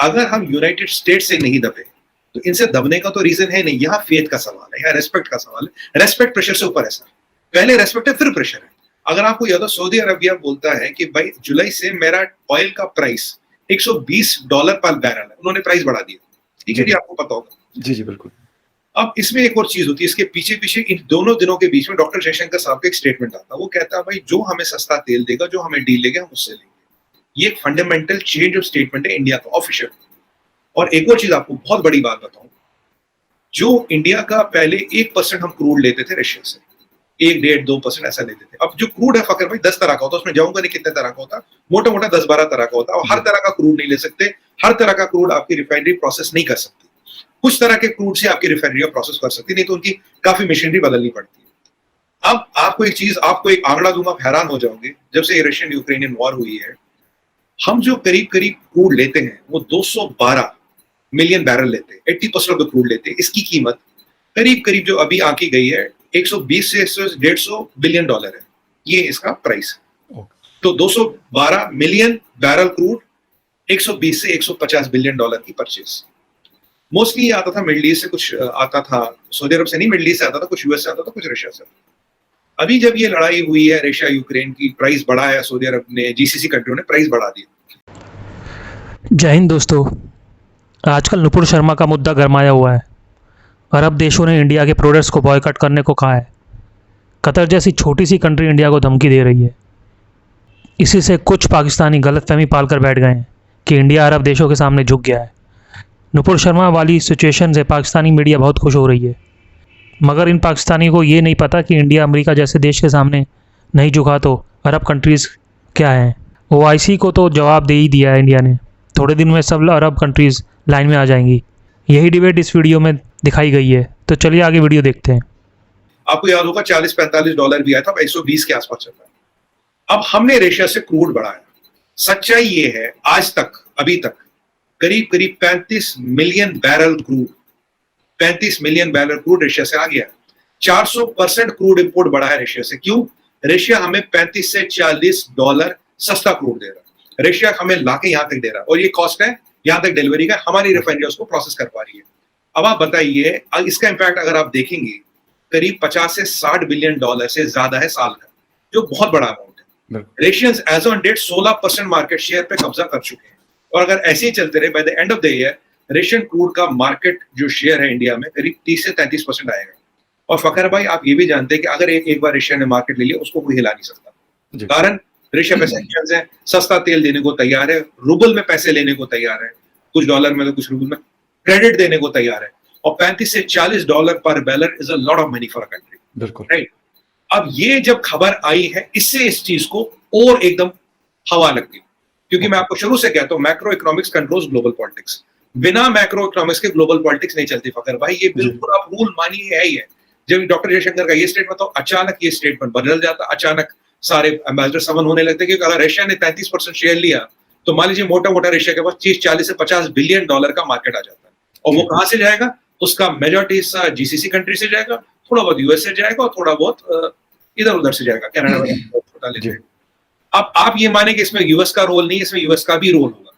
अगर हम United states से नहीं दबे तो इनसे दबने का तो रीजन है नहीं। यहाँ फेथ का सवाल है, यहाँ रेस्पेक्ट का सवाल है। रेस्पेक्ट प्रेशर से ऊपर है सर, पहले रेस्पेक्ट है फिर प्रेशर है। अगर आपको याद हो, सऊदी अरबिया बोलता है कि भाई जुलाई से मेरा ऑयल का प्राइस $120 पर बैरल है, उन्होंने प्राइस बढ़ा दिया। ठीक है जी, आपको पता होगा। जी जी बिल्कुल। अब इसमें एक और चीज होती है, इसके पीछे पीछे इन दोनों दिनों के बीच में डॉक्टर जयशंकर साहब का एक स्टेटमेंट आता है। वो कहता है भाई जो हमें सस्ता तेल देगा, जो हमें डील देगा, हम उससे लेंगे। ये एक फंडामेंटल चेंज ऑफ स्टेटमेंट है इंडिया का ऑफिशियल। और एक और चीज आपको बहुत बड़ी बात बताऊं, जो इंडिया का पहले 1% हम क्रूड लेते थे रशिया से, 1-1.5-2% ऐसा लेते थे। अब जो क्रूड है फकर भाई 10 तरह का होता है, उसमें जाऊंगा नहीं कितने तरह का होता, मोटा मोटा 10-12 तरह का होता है। और हर तरह का क्रूड नहीं ले सकते, हर तरह का क्रूड आपकी रिफाइनरी प्रोसेस नहीं कर सकती। कुछ तरह के क्रूड से आपकी रिफाइनरी प्रोसेस कर सकती, नहीं तो उनकी काफी मशीनरी बदलनी पड़ती है। अब आपको एक आंकड़ा दूंगा, आप हैरान हो जाओगे। जब से रशियन यूक्रेनियन वॉर हुई है, हम जो करीब करीब क्रूड लेते हैं वो 212 मिलियन बैरल लेते हैं, 80% ऑफ द क्रूड लेते हैं। इसकी कीमत करीब करीब जो अभी आंकी गई है 120 से 150 बिलियन डॉलर है, ये इसका प्राइस है। तो 212 मिलियन बैरल क्रूड, 120 से 150 बिलियन डॉलर की परचेज। मोस्टली आता था मिडिल ईस्ट से, कुछ आता था सऊदी अरब से नहीं, मिडिल ईस्ट से आता था, कुछ यूएस से आता था, कुछ रशिया से। अभी जब ये लड़ाई हुई है रशिया यूक्रेन की, प्राइस बढ़ा है सऊदी अरब ने, जीसीसी कंट्रियों ने प्राइस बढ़ा दिया। जय हिंद दोस्तों। आजकल नुपुर शर्मा का मुद्दा गरमाया हुआ है। अरब देशों ने इंडिया के प्रोडक्ट्स को बॉयकॉट करने को कहा है। कतर जैसी छोटी सी कंट्री इंडिया को धमकी दे रही है। इसी से कुछ पाकिस्तानी गलतफहमी पाल कर बैठ गए हैं कि इंडिया अरब देशों के सामने झुक गया है। नुपुर शर्मा वाली सिचुएशन से पाकिस्तानी मीडिया बहुत खुश हो रही है, मगर इन पाकिस्तानी को ये नहीं पता कि इंडिया अमेरिका जैसे देश के सामने नहीं झुका तो अरब कंट्रीज़ क्या हैं। ओआईसी को तो जवाब दे ही दिया है इंडिया ने। थोड़े दिन में सब अरब कंट्रीज़ लाइन में आ जाएंगी। यही डिबेट इस वीडियो में दिखाई गई है, तो चलिए आगे वीडियो देखते हैं। आपको याद होगा $40-45 भी आया था, 120 के आसपास चल रहा है। अब हमने रशिया से क्रूड बढ़ाया। सच्चाई ये है, आज तक अभी तक करीब करीब 35 million barrel crude, 35 million barrel crude Russia से आ गया। 400% क्रूड इंपोर्ट बढ़ा है रशिया से। क्यों? रशिया हमें 35 से $40 सस्ता क्रूड दे रहा है, रशिया हमें लाके यहां तक दे रहा है, और ये कॉस्ट है यहां तक डिलीवरी का, हमारी रिफाइनरी उसको प्रोसेस कर पा रही है। अब आप बताइए, इसका इंपैक्ट अगर आप देखेंगे करीब 50 से 60 बिलियन डॉलर से ज्यादा है साल का, जो बहुत बड़ा अमाउंट है। Russians as on date 16% market share पे कब्जा कर चुके हैं, और अगर ऐसे ही चलते रहे by the end of the year Russian crude का मार्केट जो शेयर है इंडिया में करीब 30 से 33% आएगा। और फकर भाई आप ये भी जानते हैं कि अगर एक बार रशिया ने मार्केट ले लिया, उसको कोई हिला नहीं सकता। कारण रशिया पे सैंक्शंस है, सस्ता तेल देने को तैयार है, रूबल में पैसे लेने को तैयार है, कुछ डॉलर में तो कुछ रूबल में क्रेडिट देने को तैयार है। और $35 से $40 पर barrel is a lot of money for a country. बिल्कुल राइट। अब ये जब खबर आई है, इससे इस चीज को और एकदम हवा लग गई, क्योंकि मैं आपको शुरू से कहता हूं macro economics controls global politics. बिना मैक्रो इकोनॉमिक्स के ग्लोबल पॉलिटिक्स नहीं चलती फकर भाई, ये बिल्कुल आप रूल मानिए है ही है। जब डॉक्टर जयशंकर का ये स्टेटमेंट था, अचानक ये स्टेटमेंट बदल जाता, अचानक सारे एम्बेसडर समन होने लगते, क्योंकि अगर रशिया ने 33% शेयर लिया तो मान लीजिए मोटा मोटा रशिया के पास 40 से 50 बिलियन डॉलर का मार्केट आ जाता है। और वो कहां से जाएगा? उसका मेजॉरिटी हिस्सा जीसीसी कंट्री से जाएगा, थोड़ा बहुत यूएस से जाएगा, और थोड़ा बहुत इधर उधर से जाएगा, कनाडा में छोटा लेते हैं। अब आप ये माने कि इसमें यूएस का रोल नहीं, इसमें यूएस का भी रोल होगा।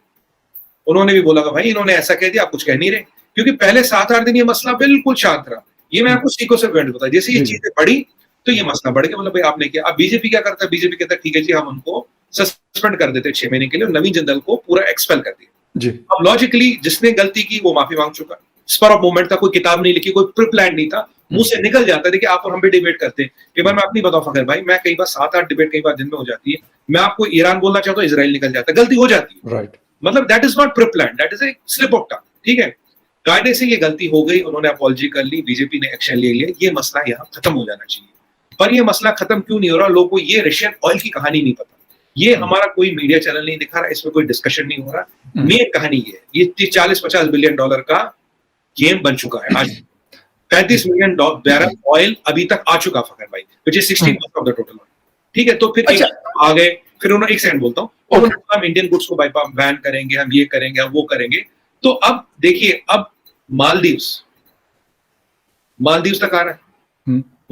उन्होंने भी बोला कि भाई इन्होंने ऐसा कह दिया, आप कुछ कह नहीं रहे, क्योंकि पहले 7-8 दिन ये मसला बिल्कुल शांत रहा। ये मैं आपको सीको से बताया, जैसे ये चीजें बढ़ी तो ये मसला बढ़ गया। मतलब भाई आपने किया। अब बीजेपी क्या करता है? बीजेपी कहता है ठीक है जी, हम उनको सस्पेंड कर देते 6 महीने के लिए, नवीन जिंदल को पूरा एक्सपेल कर दिया जी। अब लॉजिकली जिसने गलती की वो माफी मांग चुका, स्पर ऑफ मूवमेंट था, कोई किताब नहीं लिखी, कोई प्री प्लान नहीं था, मुंह से निकल जाता। देखिए आप और हम भी डिबेट करते हैं, कई बार मैं अपनी बताऊं फखर भाई, मैं कई बार 7-8 डिबेट कई बार दिन में हो जाती है, मैं आपको ईरान बोलना चाहता हूं, इजराइल निकल जाता है, गलती हो जाती है राइट। मतलब that is not pre plan, that is a slip of tongue. ठीक है, कायदे से ये गलती हो गई, उन्होंने अपॉलजी कर ली, बीजेपी ने एक्शन ले लिया, ये मसला यहाँ खत्म हो जाना चाहिए। पर ये मसला खत्म क्यों नहीं हो रहा? लोगों को ये रशियन ऑयल की कहानी नहीं पता, ये हमारा कोई मीडिया चैनल नहीं दिखा रहा, इसमें कोई डिस्कशन नहीं हो रहा। मेन कहानी ये 40-50 बिलियन डॉलर का गेम बन चुका है। आज 35 मिलियन बैरल ऑयल अभी तक आ चुका फकर भाई, which is 60% of the total oil. ठीक है, तो फिर आ गए, फिर उन्होंने एक सेकंड बोलता हूँ, हम इंडियन गुड्स को बैन करेंगे, हम ये करेंगे, हम वो करेंगे। तो अब देखिए, अब मालदीव्स तक आ रहा है,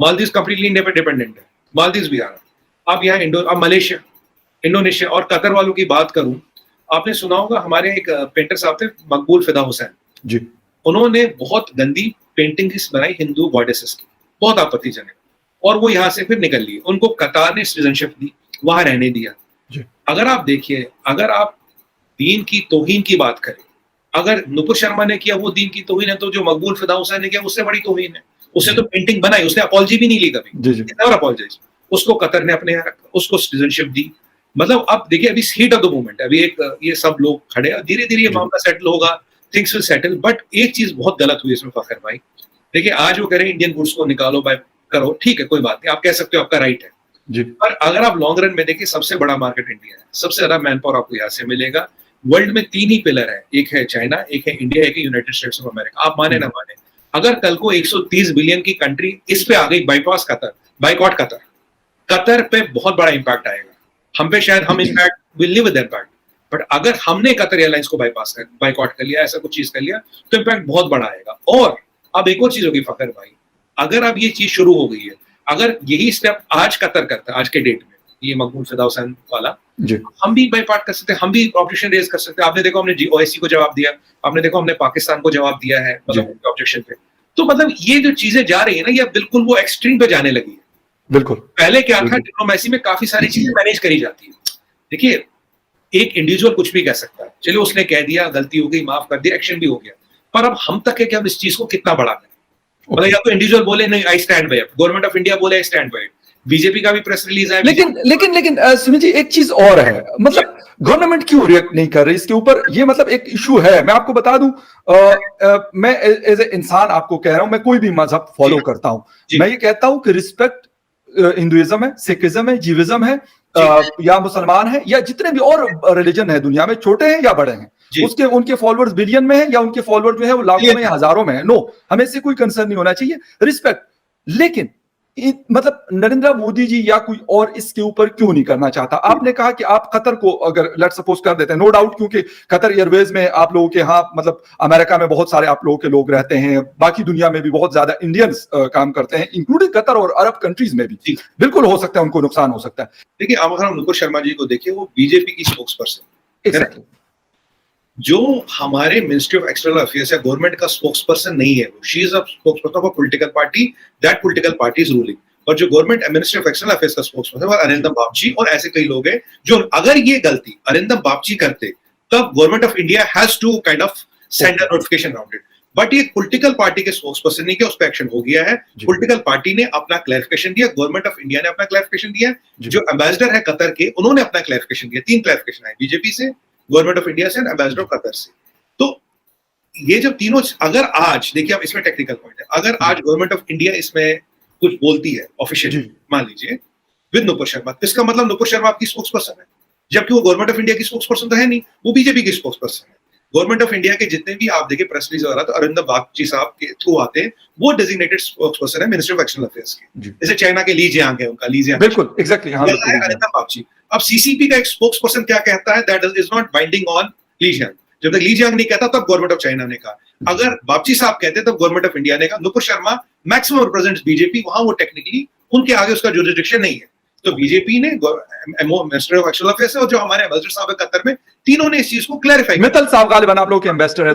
मालदीव्स कंप्लीटली इंडिपेंडेंट है, मालदीव्स भी आ रहा है। अब यहाँ अब मलेशिया, इंडोनेशिया और कतर वालों की बात करूं आपने सुना होगा हमारे एक पेंटर साहब थे मकबूल फिदा हुसैन जी उन्होंने बहुत गंदी पेंटिंग बनाई हिंदू गॉडेसेस की बहुत आपत्तिजनक और वो यहाँ से फिर निकल लिए उनको कतार ने सिटीजनशिप दी वहां रहने दिया जी अगर आप देखिए अगर आप दीन की तौहीन की बात करें अगर नुपुर शर्मा ने किया वो दीन की तौहीन है तो जो मकबूल फिदा हुसैन ने किया उससे बड़ी तौहीन है उसने तो पेंटिंग बनाई उसने अपॉलजी भी नहीं ली कभी जी जी नेवर अपॉलजाइज उसको कतर ने अपने यहाँ रखा उसको सिटीजनशिप दी मतलब अब देखिए अभी हीट ऑफ द मूवमेंट अभी एक ये सब लोग खड़े हैं धीरे धीरे ये मामला सेटल होगा थिंग्स विल सेटल बट एक चीज बहुत गलत हुई इसमें फखर भाई देखिए आज वो कह रहे हैं इंडियन गुड्स को निकालो बाय करो ठीक है कोई बात नहीं आप कह सकते हो आपका राइट है जी पर अगर आप लॉन्ग रन में देखिए सबसे बड़ा मार्केट इंडिया है सबसे ज्यादा मैन पावर आपको यहाँ से मिलेगा वर्ल्ड में 3 ही पिलर है एक है चाइना एक है इंडिया एक है यूनाइटेड स्टेट्स ऑफ अमेरिका आप माने ना माने अगर कल को 130 बिलियन की कंट्री इस पे आ गई bypass Qatar boycott Qatar Qatar पे बहुत बड़ा इंपैक्ट आएगा हम पे शायद हम in fact will live with impact but अगर हमने कतर एयरलाइंस को बाइकआउट कर लिया ऐसा कुछ चीज कर लिया तो इम्पैक्ट बहुत बड़ा आएगा और अब एक और चीज होगी फखर भाई अगर अब ये चीज शुरू हो गई है अगर यही स्टेप आज कतर करता है आज के डेट में ये मकबूल फिदा हुसैन वाला जी हम भी बाइपार्ट कर सकते हैं हम भी ऑब्जेक्शन रेज कर सकते हैं आपने देखो हमने ओआईसी को जवाब दिया आपने देखो हमने पाकिस्तान को जवाब दिया है मतलब ऑब्जेक्शन पे तो मतलब ये जो चीजें जा रही है ना ये बिल्कुल वो एक्सट्रीम पे जाने लगी है बिल्कुल पहले क्या था डिप्लोमेसी में काफी सारी चीजें मैनेज करी जाती है देखिए एक इंडिविजुअल कुछ भी कह सकता है चलिए उसने कह दिया गलती हो गई माफ कर दिया एक्शन भी हो गया पर अब हम तक है कि हम इस चीज को कितना बड़ा करें मतलब या तो इंडिविजुअल बोले नहीं I stand by government of India बोले आई स्टैंड बाय बीजेपी का भी प्रेस रिलीज है लेकिन सुमित जी एक चीज और है मतलब गवर्नमेंट क्यों रिएक्ट नहीं कर रही इसके ऊपर ये मतलब एक इशू है मैं आपको बता दूं मैं एज ए इंसान आपको कह रहा हूं मैं कोई भी मजहब फॉलो करता हूं मैं ये कहता हूं कि रिस्पेक्ट हिंदुइज्म है सिखिज्म है जीविज्म है या मुसलमान है या जितने भी और रिलीजन है दुनिया में छोटे हैं या बड़े हैं उसके उनके फॉलोअर्स बिलियन में है या उनके फॉलोअर जो है वो लाखों में या हजारों में है नो हमें इससे कोई कंसर्न नहीं होना चाहिए रिस्पेक्ट लेकिन मतलब नरेंद्र मोदी जी या कोई और इसके ऊपर क्यों नहीं करना चाहता आपने कहा कि आप कतर को अगर लेट सपोज कर देते हैं नो डाउट क्योंकि कतर एयरवेज में आप लोगों के यहाँ मतलब अमेरिका में बहुत सारे आप लोगों के लोग रहते हैं बाकी दुनिया में भी बहुत ज्यादा इंडियंस काम करते हैं इंक्लूडिंग कतर और अरब कंट्रीज में भी बिल्कुल हो सकता है उनको नुकसान हो सकता है देखिए अब अगर हम नुपुर शर्मा जी को देखिए वो बीजेपी की स्पोक्स पर्सन जो हमारे मिनिस्ट्री ऑफ एक्सटर्नल अफेयर्स या गवर्नमेंट का स्पोक्स पर्सन नहीं है वो she is a spokes person of a political party that political party is ruling और जो government ministry of external affairs का स्पोक्स पर्सन है अरिंदम बागची और ऐसे कई लोग हैं जो अगर ये गलती अरिंदम बागची करते तब government of India has to kind of send a notification around it but ये पॉलिटिकल पार्टी के स्पोक्स पर्सन नहीं किया उस पर एक्शन हो गया है पॉलिटिकल पार्टी ने अपना क्लैरिफिकेशन दिया गवर्नमेंट ऑफ इंडिया ने अपना क्लैरिफिकेशन दिया जो एम्बेसडर है कतर के उन्होंने अपना क्लैरिफिकेशन दिया 3 क्लैरिफिकेशन आए बीजेपी से गवर्नमेंट ऑफ इंडिया से एम्बेसडर ऑफ कतर से तो ये जब तीनों अगर आज देखिए अब इसमें टेक्निकल पॉइंट है अगर आज गवर्नमेंट ऑफ इंडिया इसमें कुछ बोलती है ऑफिशियली मान लीजिए विद नुपुर शर्मा इसका मतलब नुपुर शर्मा आपकी स्पोक्स पर्सन है जबकि वो गवर्नमेंट ऑफ इंडिया की स्पोक्स पर्सन तो है नहीं वो बीजेपी की स्पोक्स पर्सन है गवर्नमेंट ऑफ इंडिया के जितने भी आप देखिए प्रेस रिलीज वगैरह तो अरिंदम बागची साहब के थ्रू आते हैं वो डेजिग्नेटेड स्पोक्स पर्सन है मिनिस्ट्री ऑफ एक्सटर्नल अफेयर्स के जैसे चाइना के ली जियांग है उनका ली जियांग बिल्कुल एग्जैक्टली अरिंदम बागची अब सीसीपी का एक स्पोक्स पर्सन क्या कहता है that is not binding on Li Jiang जब तक ली जियांग नहीं कहता तब गवर्नमेंट ऑफ चाइना ने कहा अगर बागची साहब कहते तब गवर्नमेंट ऑफ इंडिया ने कहा Nupur Sharma maximum represents BJP वहां वो टेक्निकली उनके आगे उसका जुरिडिक्शन नहीं है तो बीजेपी ने मिनिस्टर ऑफ एक्सटर्नल अफेयर्स और जो हमारे एम्बेसडर साहब है कतर में तीनों ने इस चीज को क्लैरिफाई मित्तल साहब गालिबन आप लोग के एम्बेसडर है